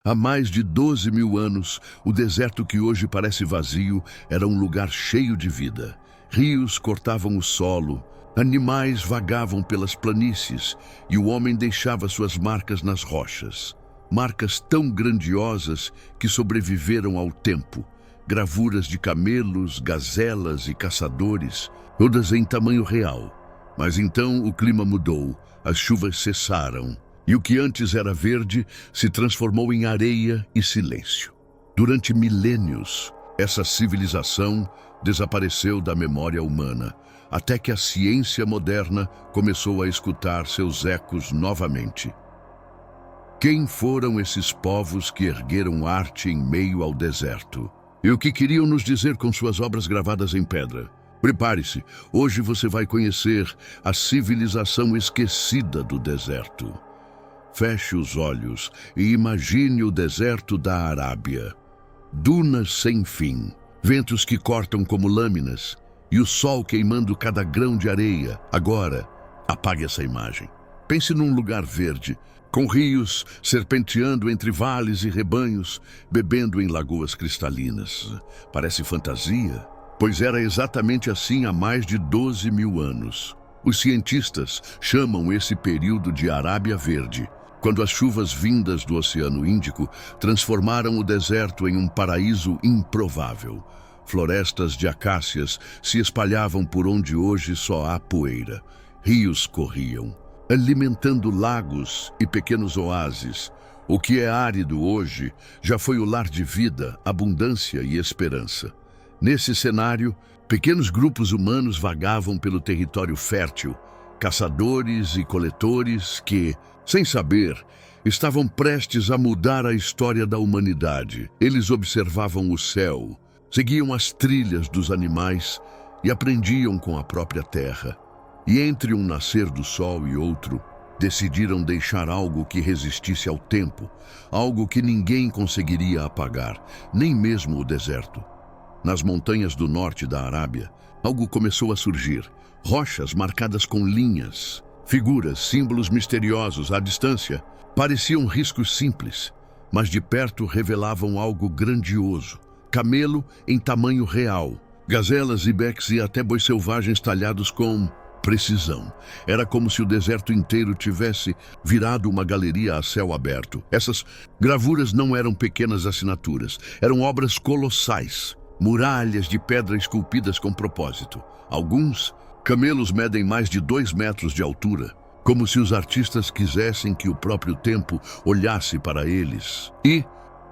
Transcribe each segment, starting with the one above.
Há mais de 12 mil anos, o deserto que hoje parece vazio era um lugar cheio de vida. Rios cortavam o solo, animais vagavam pelas planícies e o homem deixava suas marcas nas rochas. Marcas tão grandiosas que sobreviveram ao tempo. Gravuras de camelos, gazelas e caçadores, todas em tamanho real. Mas então o clima mudou, as chuvas cessaram. E o que antes era verde se transformou em areia e silêncio. Durante milênios, essa civilização desapareceu da memória humana, até que a ciência moderna começou a escutar seus ecos novamente. Quem foram esses povos que ergueram arte em meio ao deserto? E o que queriam nos dizer com suas obras gravadas em pedra? Prepare-se, hoje você vai conhecer a civilização esquecida do deserto. Feche os olhos e imagine o deserto da Arábia. Dunas sem fim, ventos que cortam como lâminas e o sol queimando cada grão de areia. Agora, apague essa imagem. Pense num lugar verde, com rios serpenteando entre vales e rebanhos, bebendo em lagoas cristalinas. Parece fantasia, pois era exatamente assim há mais de 12 mil anos. Os cientistas chamam esse período de Arábia Verde, quando as chuvas vindas do Oceano Índico transformaram o deserto em um paraíso improvável. Florestas de acácias se espalhavam por onde hoje só há poeira. Rios corriam, alimentando lagos e pequenos oásis. O que é árido hoje já foi o lar de vida, abundância e esperança. Nesse cenário, pequenos grupos humanos vagavam pelo território fértil, caçadores e coletores que, sem saber, estavam prestes a mudar a história da humanidade. Eles observavam o céu, seguiam as trilhas dos animais e aprendiam com a própria terra. E entre um nascer do sol e outro, decidiram deixar algo que resistisse ao tempo, algo que ninguém conseguiria apagar, nem mesmo o deserto. Nas montanhas do norte da Arábia, algo começou a surgir. Rochas marcadas com linhas, figuras, símbolos misteriosos à distância. Pareciam riscos simples, mas de perto revelavam algo grandioso. Camelo em tamanho real, gazelas, ibex e até bois selvagens talhados com precisão. Era como se o deserto inteiro tivesse virado uma galeria a céu aberto. Essas gravuras não eram pequenas assinaturas, eram obras colossais. Muralhas de pedra esculpidas com propósito. Alguns camelos medem mais de 2 metros de altura, como se os artistas quisessem que o próprio tempo olhasse para eles. E,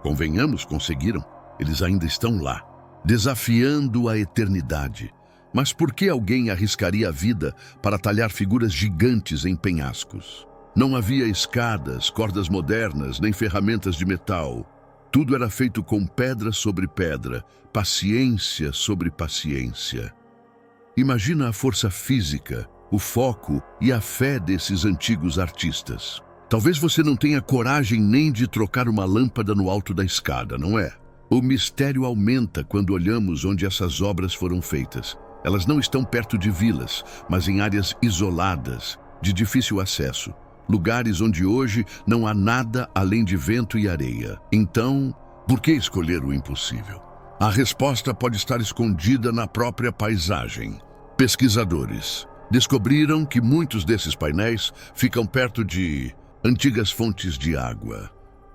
convenhamos, conseguiram. Eles ainda estão lá, desafiando a eternidade. Mas por que alguém arriscaria a vida para talhar figuras gigantes em penhascos? Não havia escadas, cordas modernas, nem ferramentas de metal. Tudo era feito com pedra sobre pedra, paciência sobre paciência. Imagina a força física, o foco e a fé desses antigos artistas. Talvez você não tenha coragem nem de trocar uma lâmpada no alto da escada, não é? O mistério aumenta quando olhamos onde essas obras foram feitas. Elas não estão perto de vilas, mas em áreas isoladas, de difícil acesso. Lugares onde hoje não há nada além de vento e areia. Então, por que escolher o impossível? A resposta pode estar escondida na própria paisagem. Pesquisadores descobriram que muitos desses painéis ficam perto de antigas fontes de água,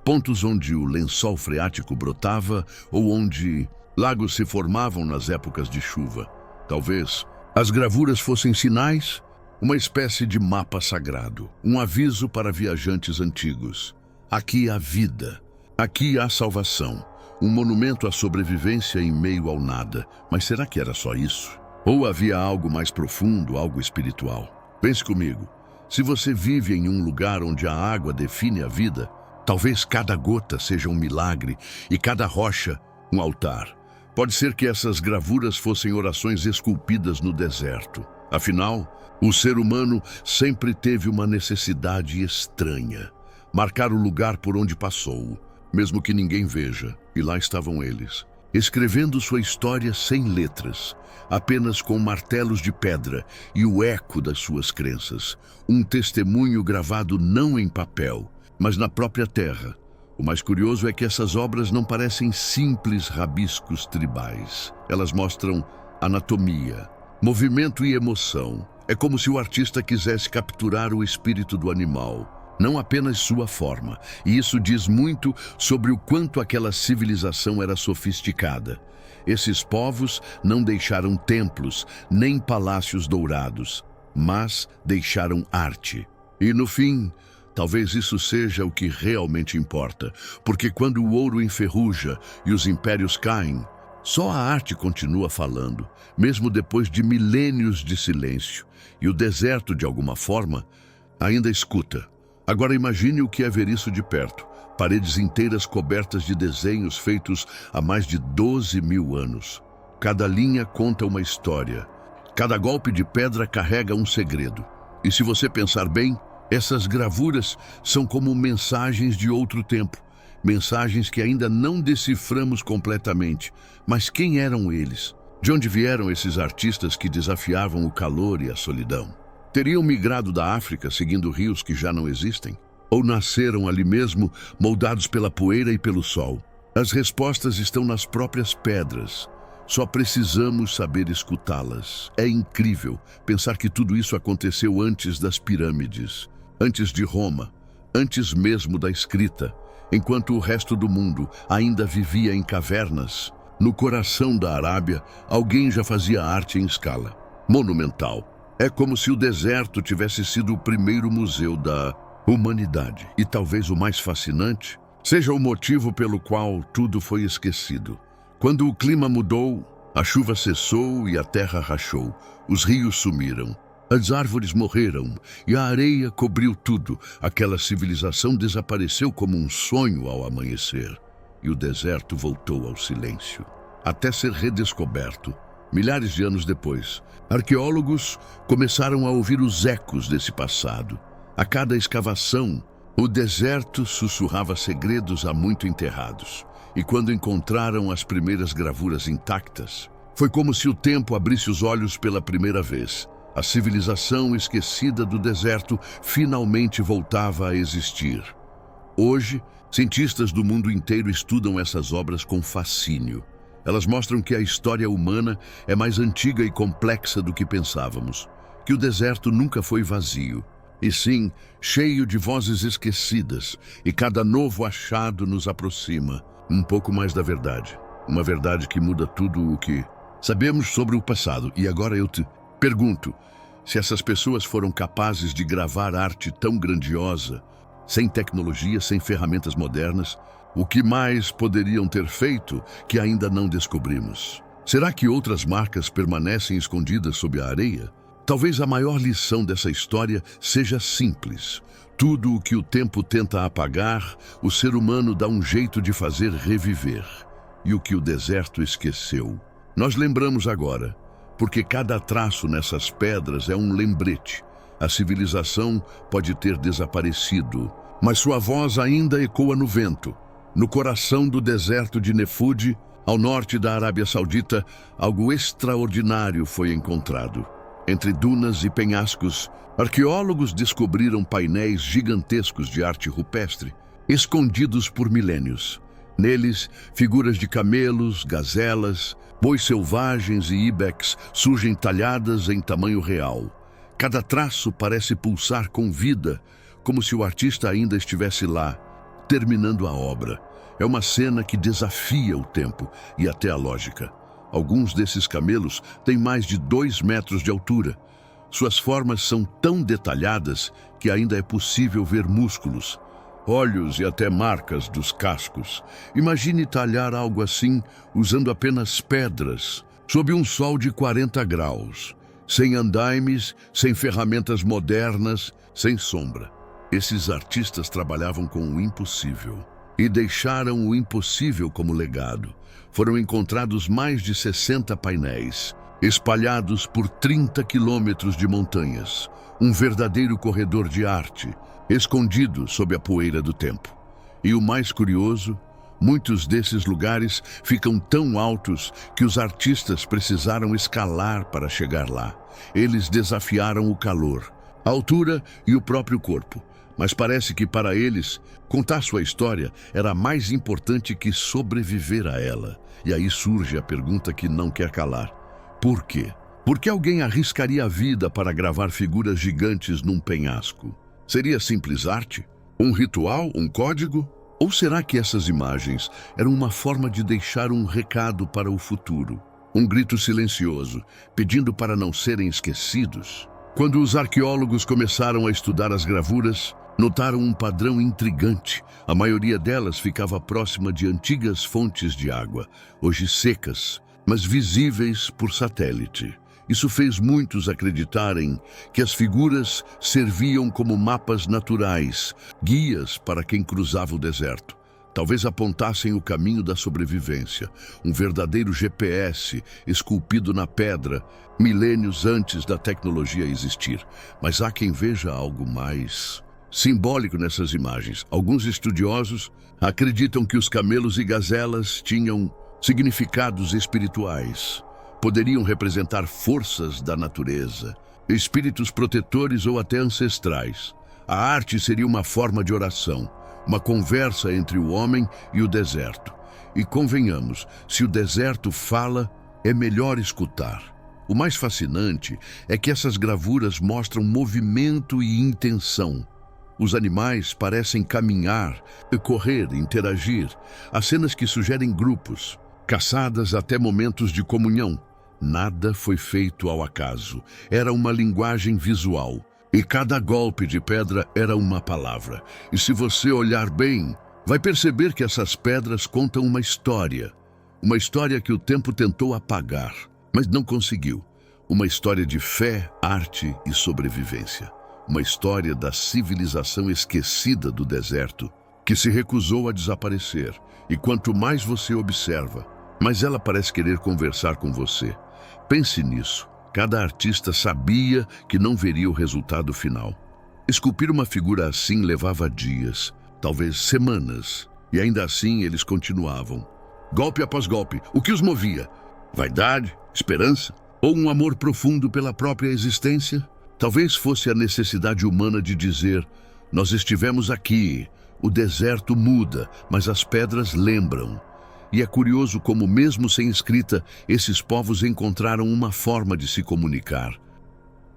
pontos onde o lençol freático brotava ou onde lagos se formavam nas épocas de chuva. Talvez as gravuras fossem sinais, uma espécie de mapa sagrado, um aviso para viajantes antigos. Aqui há vida, aqui há salvação, um monumento à sobrevivência em meio ao nada. Mas será que era só isso? Ou havia algo mais profundo, algo espiritual? Pense comigo, se você vive em um lugar onde a água define a vida, talvez cada gota seja um milagre e cada rocha um altar. Pode ser que essas gravuras fossem orações esculpidas no deserto. Afinal, o ser humano sempre teve uma necessidade estranha: marcar o lugar por onde passou, mesmo que ninguém veja. E lá estavam eles, escrevendo sua história sem letras, apenas com martelos de pedra e o eco das suas crenças. Um testemunho gravado não em papel, mas na própria terra, O mais curioso é que essas obras não parecem simples rabiscos tribais. Elas mostram anatomia, movimento e emoção. É como se o artista quisesse capturar o espírito do animal, não apenas sua forma. E isso diz muito sobre o quanto aquela civilização era sofisticada. Esses povos não deixaram templos, nem palácios dourados, mas deixaram arte. E no fim, talvez isso seja o que realmente importa, porque quando o ouro enferruja e os impérios caem, só a arte continua falando, mesmo depois de milênios de silêncio, e o deserto, de alguma forma, ainda escuta. Agora imagine o que é ver isso de perto. Paredes inteiras cobertas de desenhos feitos há mais de 12.000 anos. Cada linha conta uma história. Cada golpe de pedra carrega um segredo. E se você pensar bem, essas gravuras são como mensagens de outro tempo. Mensagens que ainda não deciframos completamente. Mas quem eram eles? De onde vieram esses artistas que desafiavam o calor e a solidão? Teriam migrado da África seguindo rios que já não existem? Ou nasceram ali mesmo, moldados pela poeira e pelo sol? As respostas estão nas próprias pedras. Só precisamos saber escutá-las. É incrível pensar que tudo isso aconteceu antes das pirâmides, antes de Roma, antes mesmo da escrita, enquanto o resto do mundo ainda vivia em cavernas. No coração da Arábia, alguém já fazia arte em escala monumental. É como se o deserto tivesse sido o primeiro museu da humanidade. E talvez o mais fascinante seja o motivo pelo qual tudo foi esquecido. Quando o clima mudou, a chuva cessou e a terra rachou. Os rios sumiram, as árvores morreram e a areia cobriu tudo. Aquela civilização desapareceu como um sonho ao amanhecer. E o deserto voltou ao silêncio, até ser redescoberto. Milhares de anos depois, arqueólogos começaram a ouvir os ecos desse passado. A cada escavação, o deserto sussurrava segredos há muito enterrados. E quando encontraram as primeiras gravuras intactas, foi como se o tempo abrisse os olhos pela primeira vez. A civilização esquecida do deserto finalmente voltava a existir. Hoje, cientistas do mundo inteiro estudam essas obras com fascínio. Elas mostram que a história humana é mais antiga e complexa do que pensávamos, que o deserto nunca foi vazio, e sim cheio de vozes esquecidas, e cada novo achado nos aproxima um pouco mais da verdade. Uma verdade que muda tudo o que sabemos sobre o passado. E agora eu te pergunto, se essas pessoas foram capazes de gravar arte tão grandiosa, sem tecnologia, sem ferramentas modernas, o que mais poderiam ter feito que ainda não descobrimos? Será que outras marcas permanecem escondidas sob a areia? Talvez a maior lição dessa história seja simples. Tudo o que o tempo tenta apagar, o ser humano dá um jeito de fazer reviver. E o que o deserto esqueceu, nós lembramos agora, porque cada traço nessas pedras é um lembrete. A civilização pode ter desaparecido, mas sua voz ainda ecoa no vento. No coração do deserto de Nefud, ao norte da Arábia Saudita, algo extraordinário foi encontrado. Entre dunas e penhascos, arqueólogos descobriram painéis gigantescos de arte rupestre, escondidos por milênios. Neles, figuras de camelos, gazelas, bois selvagens e ibex surgem talhadas em tamanho real. Cada traço parece pulsar com vida, como se o artista ainda estivesse lá, terminando a obra. É uma cena que desafia o tempo e até a lógica. Alguns desses camelos têm mais de 2 metros de altura. Suas formas são tão detalhadas que ainda é possível ver músculos, olhos e até marcas dos cascos. Imagine talhar algo assim usando apenas pedras, sob um sol de 40 graus, sem andaimes, sem ferramentas modernas, sem sombra. Esses artistas trabalhavam com o impossível e deixaram o impossível como legado. Foram encontrados mais de 60 painéis, espalhados por 30 quilômetros de montanhas, um verdadeiro corredor de arte, escondido sob a poeira do tempo. E o mais curioso, muitos desses lugares ficam tão altos que os artistas precisaram escalar para chegar lá. Eles desafiaram o calor, a altura e o próprio corpo, Mas parece que para eles, contar sua história era mais importante que sobreviver a ela. E aí surge a pergunta que não quer calar. Por quê? Por que alguém arriscaria a vida para gravar figuras gigantes num penhasco? Seria simples arte? Um ritual? Um código? Ou será que essas imagens eram uma forma de deixar um recado para o futuro? Um grito silencioso, pedindo para não serem esquecidos? Quando os arqueólogos começaram a estudar as gravuras, notaram um padrão intrigante. A maioria delas ficava próxima de antigas fontes de água, hoje secas, mas visíveis por satélite. Isso fez muitos acreditarem que as figuras serviam como mapas naturais, guias para quem cruzava o deserto. Talvez apontassem o caminho da sobrevivência, um verdadeiro GPS esculpido na pedra, milênios antes da tecnologia existir. Mas há quem veja algo mais simbólico nessas imagens. Alguns estudiosos acreditam que os camelos e gazelas tinham significados espirituais. Poderiam representar forças da natureza, espíritos protetores ou até ancestrais. A arte seria uma forma de oração, uma conversa entre o homem e o deserto. E convenhamos, se o deserto fala, é melhor escutar. O mais fascinante é que essas gravuras mostram movimento e intenção. Os animais parecem caminhar, correr, interagir. Há cenas que sugerem grupos, caçadas até momentos de comunhão. Nada foi feito ao acaso. Era uma linguagem visual. E cada golpe de pedra era uma palavra. E se você olhar bem, vai perceber que essas pedras contam uma história. Uma história que o tempo tentou apagar, mas não conseguiu. Uma história de fé, arte e sobrevivência. Uma história da civilização esquecida do deserto, que se recusou a desaparecer. E quanto mais você observa, mais ela parece querer conversar com você. Pense nisso. Cada artista sabia que não veria o resultado final. Esculpir uma figura assim levava dias, talvez semanas, e ainda assim eles continuavam. Golpe após golpe, o que os movia? Vaidade? Esperança? Ou um amor profundo pela própria existência? Talvez fosse a necessidade humana de dizer: nós estivemos aqui, o deserto muda, mas as pedras lembram. E é curioso como, mesmo sem escrita, esses povos encontraram uma forma de se comunicar.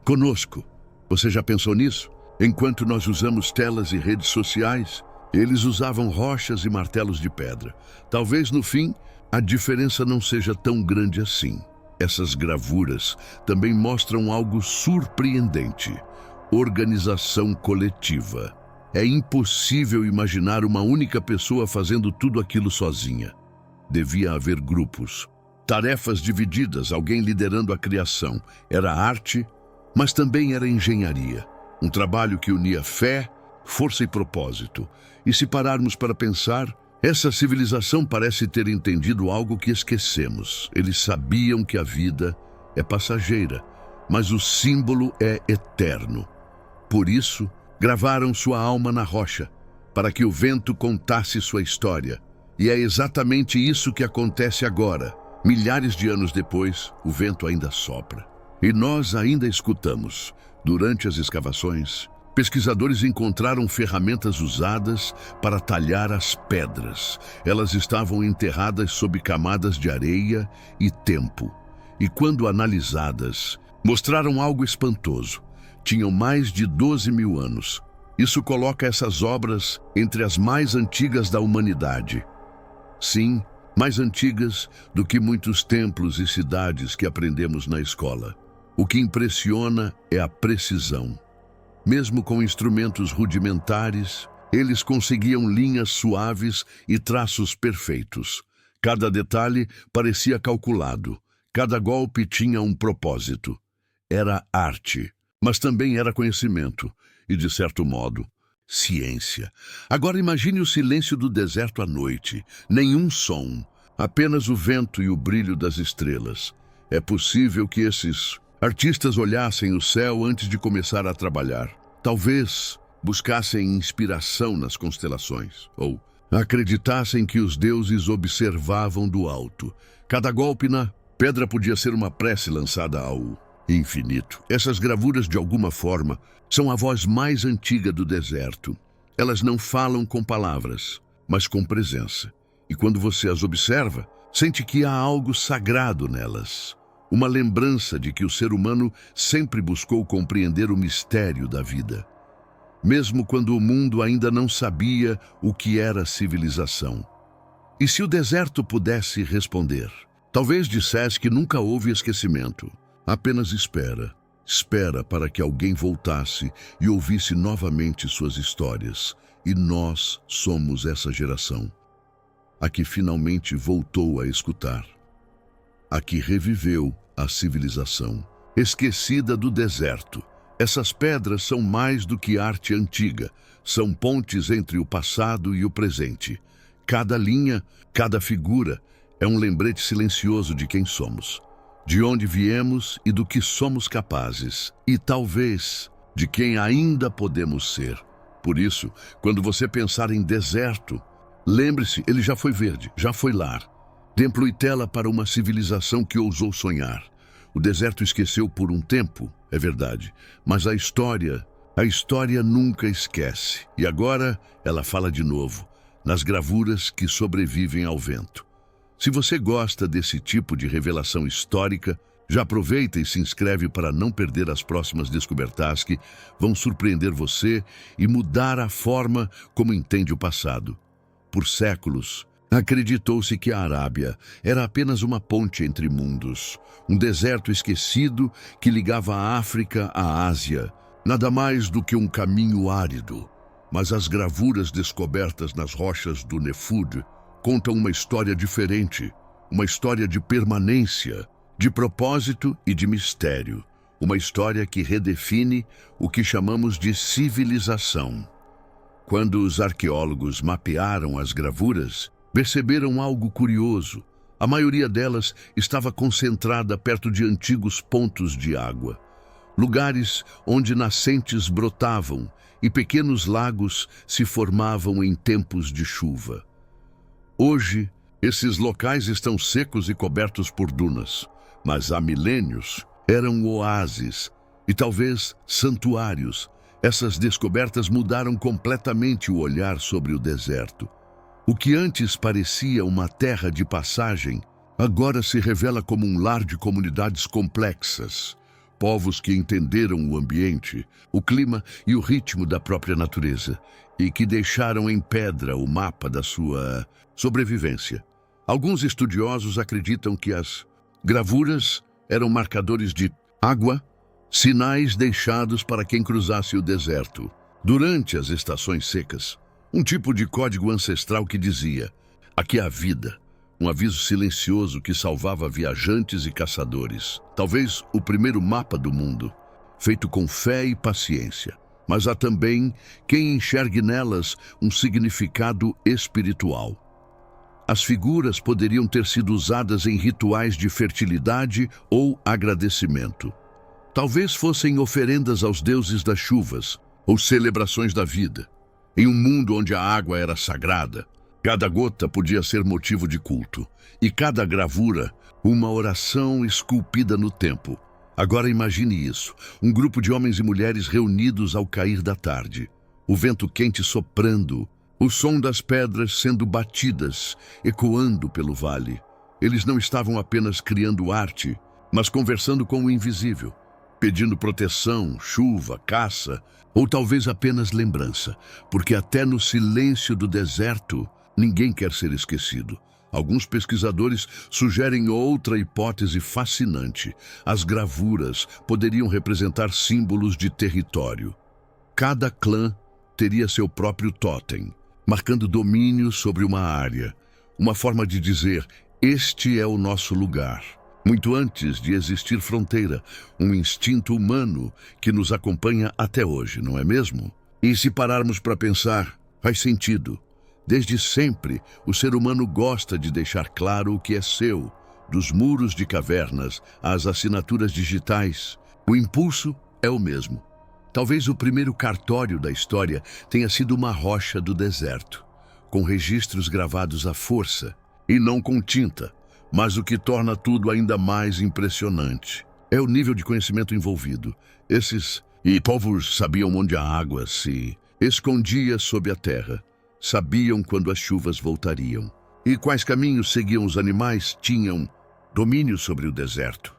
Conosco. Você já pensou nisso? Enquanto nós usamos telas e redes sociais, eles usavam rochas e martelos de pedra. Talvez, no fim, a diferença não seja tão grande assim. Essas gravuras também mostram algo surpreendente: organização coletiva. É impossível imaginar uma única pessoa fazendo tudo aquilo sozinha. Devia haver grupos, tarefas divididas, alguém liderando a criação. Era arte, mas também era engenharia. Um trabalho que unia fé, força e propósito. E se pararmos para pensar, essa civilização parece ter entendido algo que esquecemos. Eles sabiam que a vida é passageira, mas o símbolo é eterno. Por isso, gravaram sua alma na rocha, para que o vento contasse sua história. E é exatamente isso que acontece agora. Milhares de anos depois, o vento ainda sopra. E nós ainda escutamos. Durante as escavações, pesquisadores encontraram ferramentas usadas para talhar as pedras. Elas estavam enterradas sob camadas de areia e tempo. E quando analisadas, mostraram algo espantoso. Tinham mais de 12.000 anos. Isso coloca essas obras entre as mais antigas da humanidade. Sim, mais antigas do que muitos templos e cidades que aprendemos na escola. O que impressiona é a precisão. Mesmo com instrumentos rudimentares, eles conseguiam linhas suaves e traços perfeitos. Cada detalhe parecia calculado. Cada golpe tinha um propósito. Era arte, mas também era conhecimento e, de certo modo, ciência. Agora imagine o silêncio do deserto à noite. Nenhum som, apenas o vento e o brilho das estrelas. É possível que esses artistas olhassem o céu antes de começar a trabalhar. Talvez buscassem inspiração nas constelações, ou acreditassem que os deuses observavam do alto. Cada golpe na pedra podia ser uma prece lançada ao e infinito. Essas gravuras, de alguma forma, são a voz mais antiga do deserto. Elas não falam com palavras, mas com presença. E quando você as observa, sente que há algo sagrado nelas. Uma lembrança de que o ser humano sempre buscou compreender o mistério da vida, mesmo quando o mundo ainda não sabia o que era civilização. E se o deserto pudesse responder? Talvez dissesse que nunca houve esquecimento. Apenas espera. Espera para que alguém voltasse e ouvisse novamente suas histórias. E nós somos essa geração. A que finalmente voltou a escutar. A que reviveu a civilização. Esquecida do deserto. Essas pedras são mais do que arte antiga. São pontes entre o passado e o presente. Cada linha, cada figura é um lembrete silencioso de quem somos, de onde viemos e do que somos capazes, e talvez de quem ainda podemos ser. Por isso, quando você pensar em deserto, lembre-se, ele já foi verde, já foi lar. Templo e tela para uma civilização que ousou sonhar. O deserto esqueceu por um tempo, é verdade, mas a história nunca esquece. E agora ela fala de novo, nas gravuras que sobrevivem ao vento. Se você gosta desse tipo de revelação histórica, já aproveita e se inscreve para não perder as próximas descobertas que vão surpreender você e mudar a forma como entende o passado. Por séculos, acreditou-se que a Arábia era apenas uma ponte entre mundos, um deserto esquecido que ligava a África à Ásia, nada mais do que um caminho árido. Mas as gravuras descobertas nas rochas do Nefud contam uma história diferente, uma história de permanência, de propósito e de mistério, uma história que redefine o que chamamos de civilização. Quando os arqueólogos mapearam as gravuras, perceberam algo curioso. A maioria delas estava concentrada perto de antigos pontos de água, lugares onde nascentes brotavam e pequenos lagos se formavam em tempos de chuva. Hoje, esses locais estão secos e cobertos por dunas, mas há milênios eram oásis e talvez santuários. Essas descobertas mudaram completamente o olhar sobre o deserto. O que antes parecia uma terra de passagem, agora se revela como um lar de comunidades complexas. Povos que entenderam o ambiente, o clima e o ritmo da própria natureza e que deixaram em pedra o mapa da sua sobrevivência. Alguns estudiosos acreditam que as gravuras eram marcadores de água, sinais deixados para quem cruzasse o deserto. Durante as estações secas, um tipo de código ancestral que dizia: aqui há vida. Um aviso silencioso que salvava viajantes e caçadores. Talvez o primeiro mapa do mundo, feito com fé e paciência. Mas há também quem enxergue nelas um significado espiritual. As figuras poderiam ter sido usadas em rituais de fertilidade ou agradecimento. Talvez fossem oferendas aos deuses das chuvas ou celebrações da vida. Em um mundo onde a água era sagrada, cada gota podia ser motivo de culto, e cada gravura, uma oração esculpida no tempo. Agora imagine isso, um grupo de homens e mulheres reunidos ao cair da tarde, o vento quente soprando, o som das pedras sendo batidas, ecoando pelo vale. Eles não estavam apenas criando arte, mas conversando com o invisível, pedindo proteção, chuva, caça, ou talvez apenas lembrança, porque até no silêncio do deserto, ninguém quer ser esquecido. Alguns pesquisadores sugerem outra hipótese fascinante. As gravuras poderiam representar símbolos de território. Cada clã teria seu próprio tótem, marcando domínio sobre uma área. Uma forma de dizer, este é o nosso lugar. Muito antes de existir fronteira, um instinto humano que nos acompanha até hoje, não é mesmo? E se pararmos para pensar, faz sentido. Desde sempre, o ser humano gosta de deixar claro o que é seu, dos muros de cavernas às assinaturas digitais. O impulso é o mesmo. Talvez o primeiro cartório da história tenha sido uma rocha do deserto, com registros gravados à força, e não com tinta, mas o que torna tudo ainda mais impressionante É o nível de conhecimento envolvido. Esses povos sabiam onde a água se escondia sob a terra. Sabiam quando as chuvas voltariam. E quais caminhos seguiam os animais tinham domínio sobre o deserto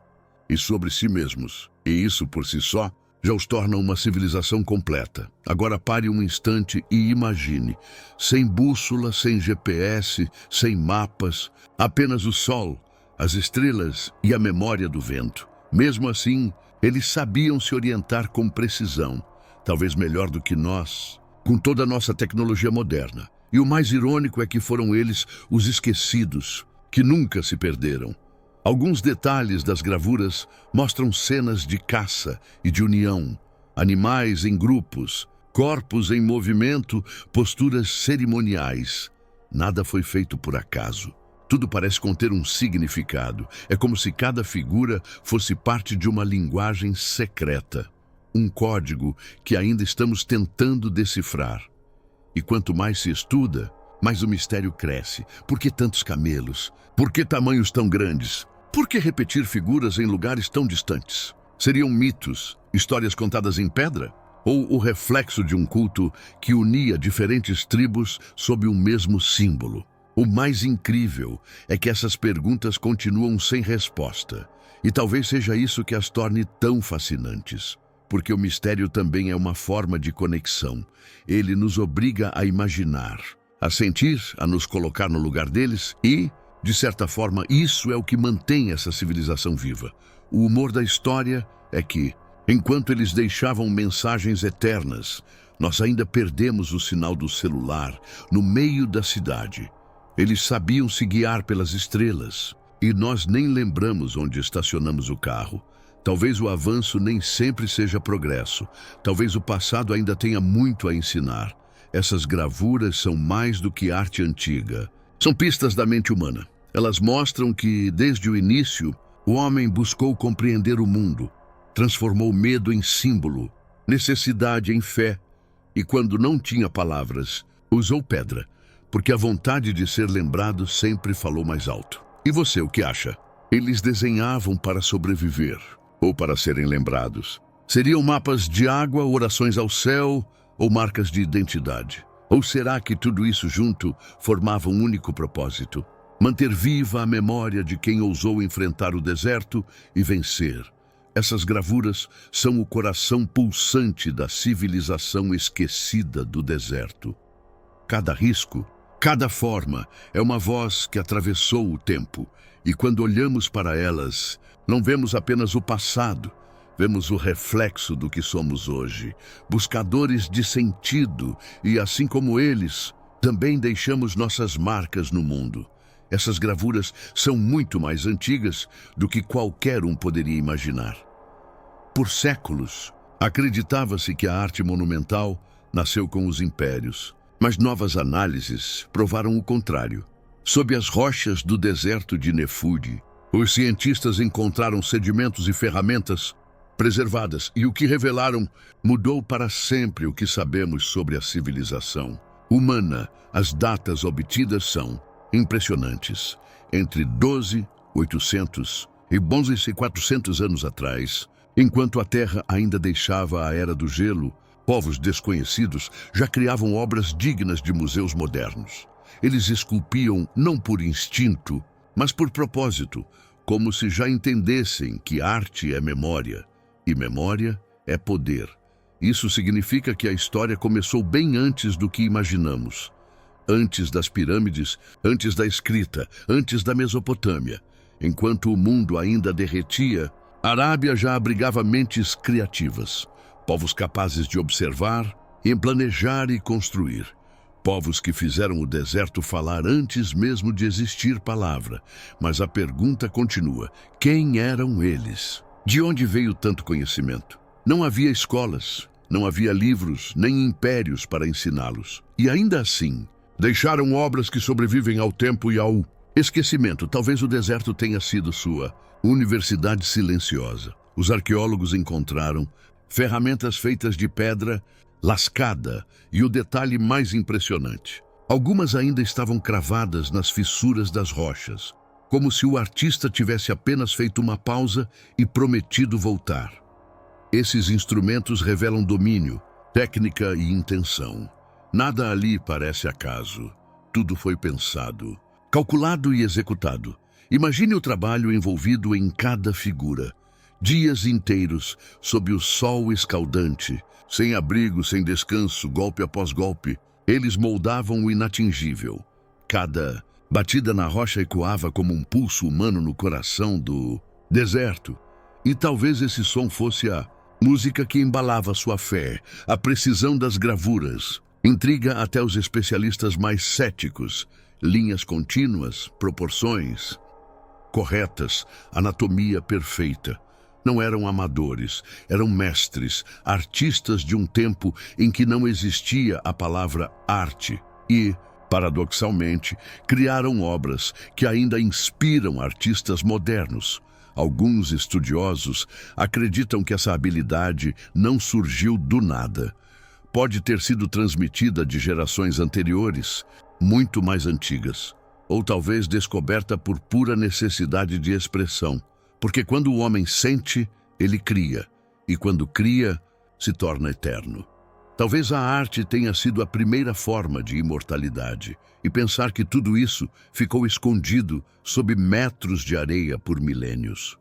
e sobre si mesmos. E isso, por si só, já os torna uma civilização completa. Agora pare um instante e imagine. Sem bússola, sem GPS, sem mapas, apenas o sol, as estrelas e a memória do vento. Mesmo assim, eles sabiam se orientar com precisão, talvez melhor do que nós, com toda a nossa tecnologia moderna. E o mais irônico é que foram eles os esquecidos, que nunca se perderam. Alguns detalhes das gravuras mostram cenas de caça e de união, animais em grupos, corpos em movimento, posturas cerimoniais. Nada foi feito por acaso. Tudo parece conter um significado. É como se cada figura fosse parte de uma linguagem secreta, um código que ainda estamos tentando decifrar. E quanto mais se estuda, mais o mistério cresce. Por que tantos camelos? Por que tamanhos tão grandes? Por que repetir figuras em lugares tão distantes? Seriam mitos, histórias contadas em pedra? Ou o reflexo de um culto que unia diferentes tribos sob um mesmo símbolo? O mais incrível é que essas perguntas continuam sem resposta. E talvez seja isso que as torne tão fascinantes. Porque o mistério também é uma forma de conexão. Ele nos obriga a imaginar, a sentir, a nos colocar no lugar deles e, de certa forma, isso é o que mantém essa civilização viva. O humor da história é que, enquanto eles deixavam mensagens eternas, nós ainda perdemos o sinal do celular no meio da cidade. Eles sabiam se guiar pelas estrelas e nós nem lembramos onde estacionamos o carro. Talvez o avanço nem sempre seja progresso. Talvez o passado ainda tenha muito a ensinar. Essas gravuras são mais do que arte antiga. São pistas da mente humana. Elas mostram que, desde o início, o homem buscou compreender o mundo, transformou medo em símbolo, necessidade em fé, e quando não tinha palavras, usou pedra, porque a vontade de ser lembrado sempre falou mais alto. E você, o que acha? Eles desenhavam para sobreviver, ou para serem lembrados. Seriam mapas de água, orações ao céu, ou marcas de identidade? Ou será que tudo isso junto formava um único propósito? Manter viva a memória de quem ousou enfrentar o deserto e vencer. Essas gravuras são o coração pulsante da civilização esquecida do deserto. Cada risco, cada forma, é uma voz que atravessou o tempo. E quando olhamos para elas, não vemos apenas o passado, vemos o reflexo do que somos hoje. Buscadores de sentido e, assim como eles, também deixamos nossas marcas no mundo. Essas gravuras são muito mais antigas do que qualquer um poderia imaginar. Por séculos, acreditava-se que a arte monumental nasceu com os impérios, mas novas análises provaram o contrário. Sob as rochas do deserto de Nefude, os cientistas encontraram sedimentos e ferramentas preservadas, e o que revelaram mudou para sempre o que sabemos sobre a civilização humana. As datas obtidas são impressionantes. Entre 12.800 e 11.400 anos atrás, enquanto a Terra ainda deixava a Era do Gelo, povos desconhecidos já criavam obras dignas de museus modernos. Eles esculpiam não por instinto, mas por propósito, como se já entendessem que arte é memória, e memória é poder. Isso significa que a história começou bem antes do que imaginamos. Antes das pirâmides, antes da escrita, antes da Mesopotâmia. Enquanto o mundo ainda derretia, a Arábia já abrigava mentes criativas. Povos capazes de observar, planejar e construir. Povos que fizeram o deserto falar antes mesmo de existir palavra. Mas a pergunta continua: quem eram eles? De onde veio tanto conhecimento? Não havia escolas, não havia livros, nem impérios para ensiná-los. E ainda assim, deixaram obras que sobrevivem ao tempo e ao esquecimento. Talvez o deserto tenha sido sua universidade silenciosa. Os arqueólogos encontraram ferramentas feitas de pedra lascada e o detalhe mais impressionante: algumas ainda estavam cravadas nas fissuras das rochas. como se o artista tivesse apenas feito uma pausa e prometido voltar. Esses instrumentos revelam domínio, técnica e intenção. Nada ali parece acaso. Tudo foi pensado, calculado e executado. Imagine o trabalho envolvido em cada figura. Dias inteiros, sob o sol escaldante, sem abrigo, sem descanso, golpe após golpe, eles moldavam o inatingível. Cada batida na rocha ecoava como um pulso humano no coração do deserto. E talvez esse som fosse a música que embalava sua fé, a precisão das gravuras. Intriga até os especialistas mais céticos. Linhas contínuas, proporções corretas, anatomia perfeita. Não eram amadores, eram mestres, artistas de um tempo em que não existia a palavra arte. E, paradoxalmente, criaram obras que ainda inspiram artistas modernos. Alguns estudiosos acreditam que essa habilidade não surgiu do nada. Pode ter sido transmitida de gerações anteriores, muito mais antigas, ou talvez descoberta por pura necessidade de expressão. Porque quando o homem sente, ele cria, e quando cria, se torna eterno. Talvez a arte tenha sido a primeira forma de imortalidade, e pensar que tudo isso ficou escondido sob metros de areia por milênios.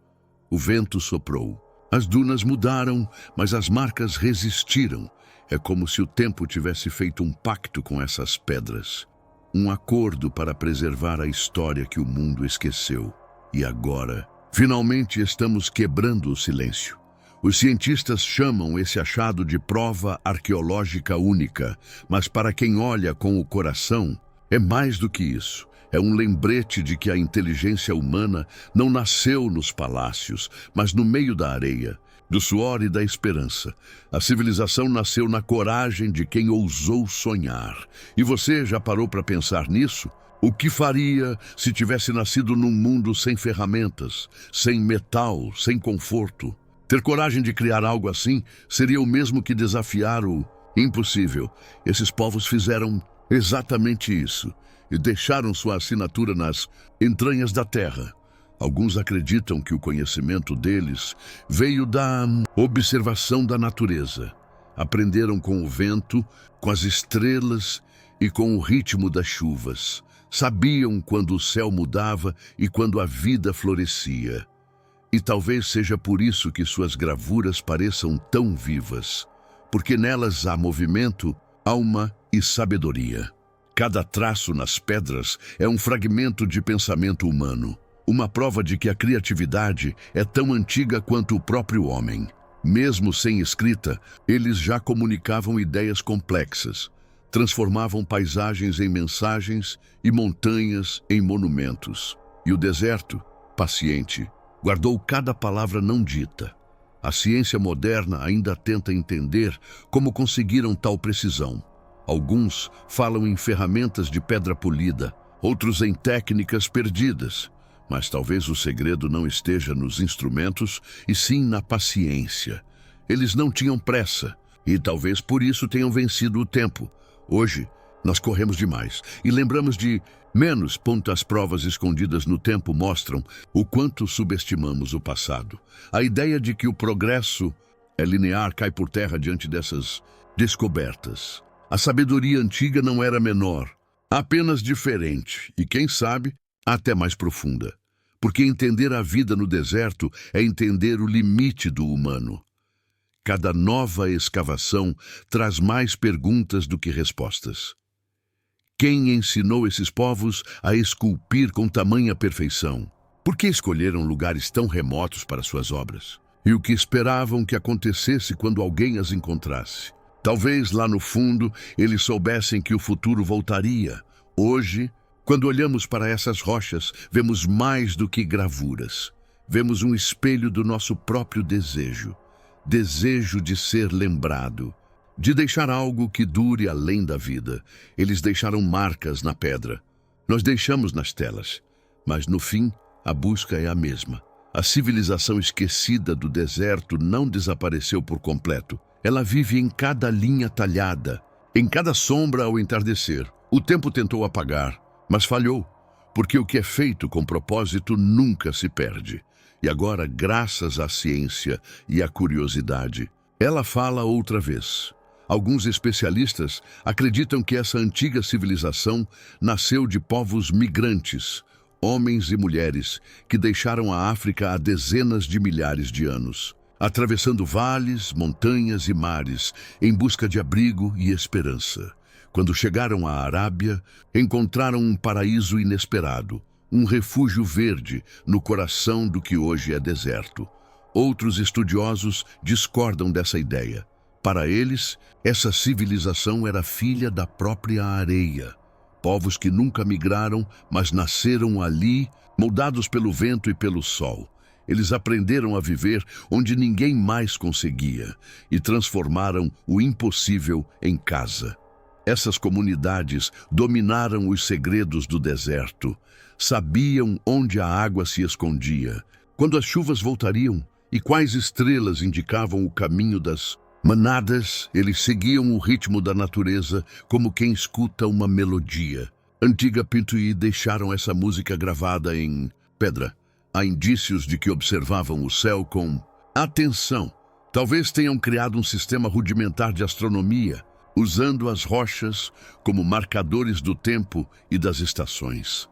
O vento soprou, as dunas mudaram, mas as marcas resistiram. É como se o tempo tivesse feito um pacto com essas pedras, um acordo para preservar a história que o mundo esqueceu. E agora, finalmente estamos quebrando o silêncio. Os cientistas chamam esse achado de prova arqueológica única, mas para quem olha com o coração, é mais do que isso. É um lembrete de que a inteligência humana não nasceu nos palácios, mas no meio da areia, do suor e da esperança. A civilização nasceu na coragem de quem ousou sonhar. E você já parou para pensar nisso? O que faria se tivesse nascido num mundo sem ferramentas, sem metal, sem conforto? Ter coragem de criar algo assim seria o mesmo que desafiar o impossível. Esses povos fizeram exatamente isso e deixaram sua assinatura nas entranhas da terra. Alguns acreditam que o conhecimento deles veio da observação da natureza. Aprenderam com o vento, com as estrelas e com o ritmo das chuvas. Sabiam quando o céu mudava e quando a vida florescia. E talvez seja por isso que suas gravuras pareçam tão vivas, porque nelas há movimento, alma e sabedoria. Cada traço nas pedras é um fragmento de pensamento humano, uma prova de que a criatividade é tão antiga quanto o próprio homem. Mesmo sem escrita, eles já comunicavam ideias complexas, transformavam paisagens em mensagens e montanhas em monumentos. E o deserto, paciente, guardou cada palavra não dita. A ciência moderna ainda tenta entender como conseguiram tal precisão. Alguns falam em ferramentas de pedra polida, outros em técnicas perdidas. Mas talvez o segredo não esteja nos instrumentos, e sim na paciência. Eles não tinham pressa, e talvez por isso tenham vencido o tempo. Hoje, nós corremos demais e lembramos de menos. As provas escondidas no tempo mostram o quanto subestimamos o passado. A ideia de que o progresso é linear cai por terra diante dessas descobertas. A sabedoria antiga não era menor, apenas diferente, e quem sabe, até mais profunda. Porque entender a vida no deserto é entender o limite do humano. Cada nova escavação traz mais perguntas do que respostas. Quem ensinou esses povos a esculpir com tamanha perfeição? Por que escolheram lugares tão remotos para suas obras? E o que esperavam que acontecesse quando alguém as encontrasse? Talvez lá no fundo eles soubessem que o futuro voltaria. Hoje, quando olhamos para essas rochas, vemos mais do que gravuras. Vemos um espelho do nosso próprio desejo. Desejo de ser lembrado, de deixar algo que dure além da vida. Eles deixaram marcas na pedra. Nós deixamos nas telas. Mas no fim, a busca é a mesma. A civilização esquecida do deserto não desapareceu por completo. Ela vive em cada linha talhada, em cada sombra ao entardecer. O tempo tentou apagar, mas falhou. porque o que é feito com propósito nunca se perde. E agora, graças à ciência e à curiosidade, ela fala outra vez. Alguns especialistas acreditam que essa antiga civilização nasceu de povos migrantes, homens e mulheres, que deixaram a África há dezenas de milhares de anos, atravessando vales, montanhas e mares, em busca de abrigo e esperança. Quando chegaram à Arábia, encontraram um paraíso inesperado, um refúgio verde no coração do que hoje é deserto. Outros estudiosos discordam dessa ideia. Para eles, essa civilização era filha da própria areia. Povos que nunca migraram, mas nasceram ali, moldados pelo vento e pelo sol. Eles aprenderam a viver onde ninguém mais conseguia e transformaram o impossível em casa. Essas comunidades dominaram os segredos do deserto, sabiam onde a água se escondia, quando as chuvas voltariam e quais estrelas indicavam o caminho das manadas. Eles seguiam o ritmo da natureza como quem escuta uma melodia. Antiga Pintuí deixaram essa música gravada em pedra. Há indícios de que observavam o céu com atenção. Talvez tenham criado um sistema rudimentar de astronomia, usando as rochas como marcadores do tempo e das estações.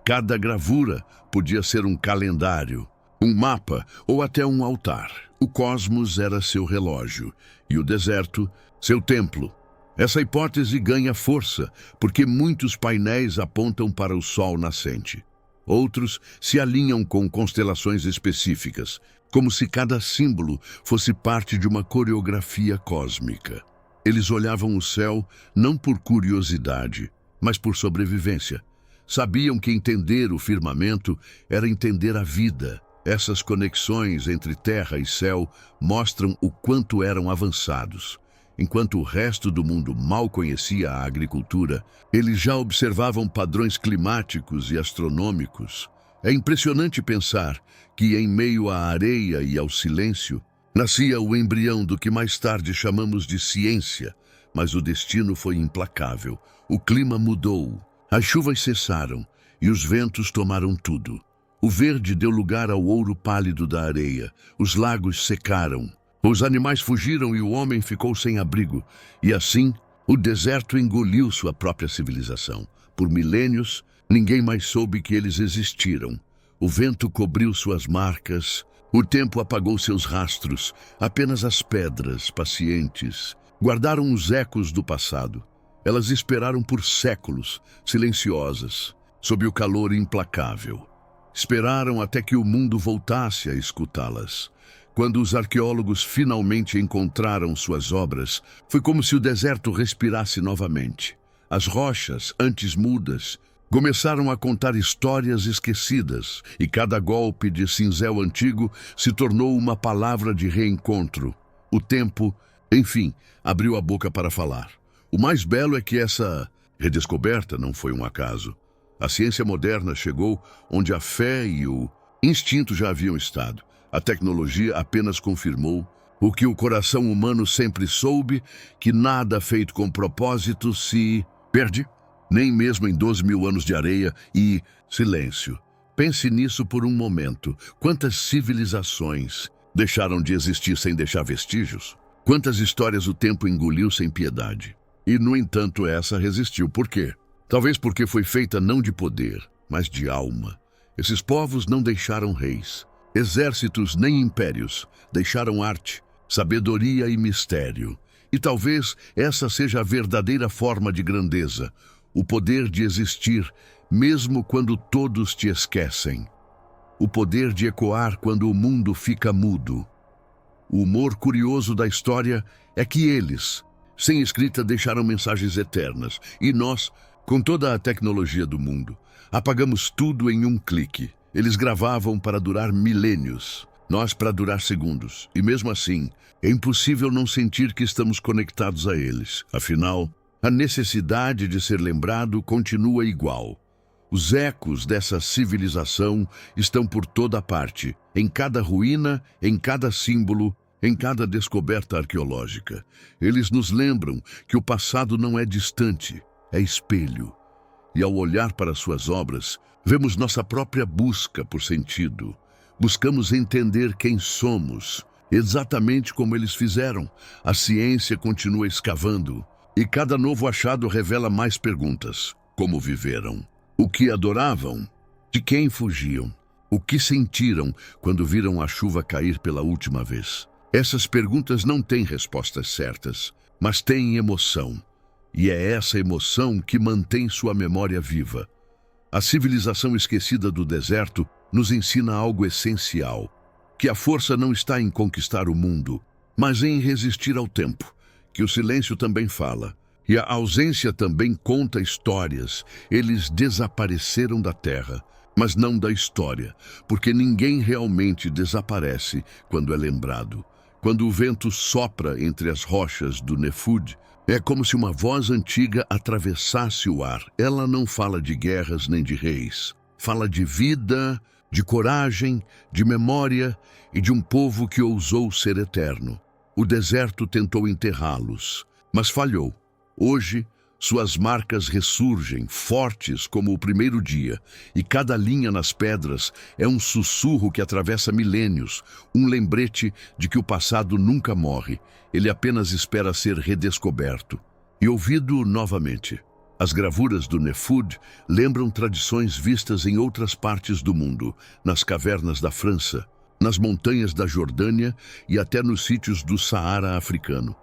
Cada gravura podia ser um calendário, um mapa ou até um altar. O cosmos era seu relógio e o deserto, seu templo. Essa hipótese ganha força porque muitos painéis apontam para o sol nascente. Outros se alinham com constelações específicas, como se cada símbolo fosse parte de uma coreografia cósmica. Eles olhavam o céu não por curiosidade, mas por sobrevivência. Sabiam que entender o firmamento era entender a vida. Essas conexões entre terra e céu mostram o quanto eram avançados. Enquanto o resto do mundo mal conhecia a agricultura, eles já observavam padrões climáticos e astronômicos. É impressionante pensar que, em meio à areia e ao silêncio, nascia o embrião do que mais tarde chamamos de ciência, mas o destino foi implacável. O clima mudou, as chuvas cessaram e os ventos tomaram tudo. O verde deu lugar ao ouro pálido da areia, os lagos secaram, os animais fugiram e o homem ficou sem abrigo. E assim, o deserto engoliu sua própria civilização. Por milênios, ninguém mais soube que eles existiram. O vento cobriu suas marcas, o tempo apagou seus rastros, apenas as pedras, pacientes, guardaram os ecos do passado. Elas esperaram por séculos, silenciosas, sob o calor implacável. Esperaram até que o mundo voltasse a escutá-las. Quando os arqueólogos finalmente encontraram suas obras, foi como se o deserto respirasse novamente. As rochas, antes mudas, começaram a contar histórias esquecidas, e cada golpe de cinzel antigo se tornou uma palavra de reencontro. O tempo, enfim, abriu a boca para falar. O mais belo é que essa redescoberta não foi um acaso. A ciência moderna chegou onde a fé e o instinto já haviam estado. A tecnologia apenas confirmou o que o coração humano sempre soube, que nada feito com propósito se perde, nem mesmo em 12.000 anos de areia e silêncio. Pense nisso por um momento. Quantas civilizações deixaram de existir sem deixar vestígios? Quantas histórias o tempo engoliu sem piedade? E, no entanto, essa resistiu. Por quê? Talvez porque foi feita não de poder, mas de alma. Esses povos não deixaram reis, exércitos nem impérios. Deixaram arte, sabedoria e mistério. E talvez essa seja a verdadeira forma de grandeza, o poder de existir, mesmo quando todos te esquecem. O poder de ecoar quando o mundo fica mudo. O humor curioso da história é que eles, sem escrita, deixaram mensagens eternas. E nós, com toda a tecnologia do mundo, apagamos tudo em um clique. Eles gravavam para durar milênios, nós para durar segundos. E mesmo assim, é impossível não sentir que estamos conectados a eles. Afinal, a necessidade de ser lembrado continua igual. Os ecos dessa civilização estão por toda parte, em cada ruína, em cada símbolo, em cada descoberta arqueológica. Eles nos lembram que o passado não é distante, é espelho. E ao olhar para suas obras, vemos nossa própria busca por sentido. Buscamos entender quem somos, exatamente como eles fizeram. A ciência continua escavando, e cada novo achado revela mais perguntas. Como viveram? O que adoravam? De quem fugiam? O que sentiram quando viram a chuva cair pela última vez? Essas perguntas não têm respostas certas, mas têm emoção. E é essa emoção que mantém sua memória viva. A civilização esquecida do deserto nos ensina algo essencial: que a força não está em conquistar o mundo, mas em resistir ao tempo, que o silêncio também fala, e a ausência também conta histórias. Eles desapareceram da terra, mas não da história, porque ninguém realmente desaparece quando é lembrado. Quando o vento sopra entre as rochas do Nefud, é como se uma voz antiga atravessasse o ar. Ela não fala de guerras nem de reis. Fala de vida, de coragem, de memória e de um povo que ousou ser eterno. O deserto tentou enterrá-los, mas falhou. Hoje, suas marcas ressurgem, fortes como o primeiro dia, e cada linha nas pedras é um sussurro que atravessa milênios, um lembrete de que o passado nunca morre, ele apenas espera ser redescoberto e ouvido novamente. As gravuras do Nefud lembram tradições vistas em outras partes do mundo, nas cavernas da França, nas montanhas da Jordânia e até nos sítios do Saara africano.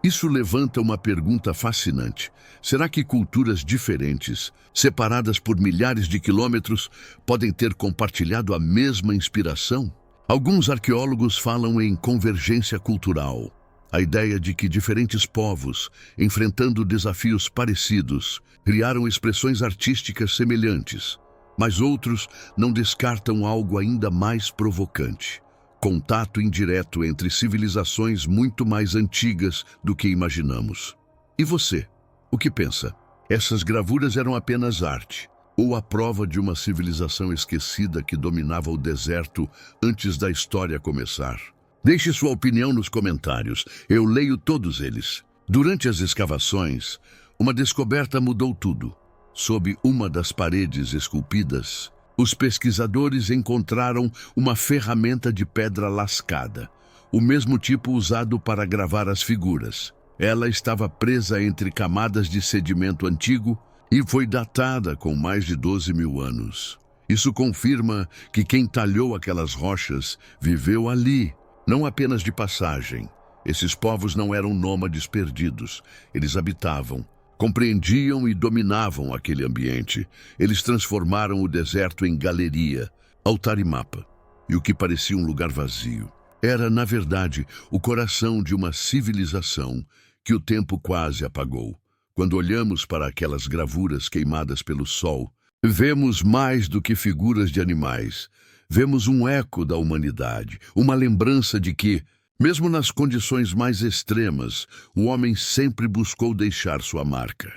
Isso levanta uma pergunta fascinante. Será que culturas diferentes, separadas por milhares de quilômetros, podem ter compartilhado a mesma inspiração? Alguns arqueólogos falam em convergência cultural. A ideia de que diferentes povos, enfrentando desafios parecidos, criaram expressões artísticas semelhantes. Mas outros não descartam algo ainda mais provocante: contato indireto entre civilizações muito mais antigas do que imaginamos. E você, o que pensa? Essas gravuras eram apenas arte, ou a prova de uma civilização esquecida que dominava o deserto antes da história começar? Deixe sua opinião nos comentários, eu leio todos eles. Durante as escavações, uma descoberta mudou tudo. Sob uma das paredes esculpidas, os pesquisadores encontraram uma ferramenta de pedra lascada, o mesmo tipo usado para gravar as figuras. Ela estava presa entre camadas de sedimento antigo e foi datada com mais de 12.000 anos. Isso confirma que quem talhou aquelas rochas viveu ali, não apenas de passagem. Esses povos não eram nômades perdidos, eles habitavam, compreendiam e dominavam aquele ambiente. Eles transformaram o deserto em galeria, altar e mapa. E o que parecia um lugar vazio era, na verdade, o coração de uma civilização que o tempo quase apagou. Quando olhamos para aquelas gravuras queimadas pelo sol, vemos mais do que figuras de animais. Vemos um eco da humanidade, uma lembrança de que, mesmo nas condições mais extremas, o homem sempre buscou deixar sua marca.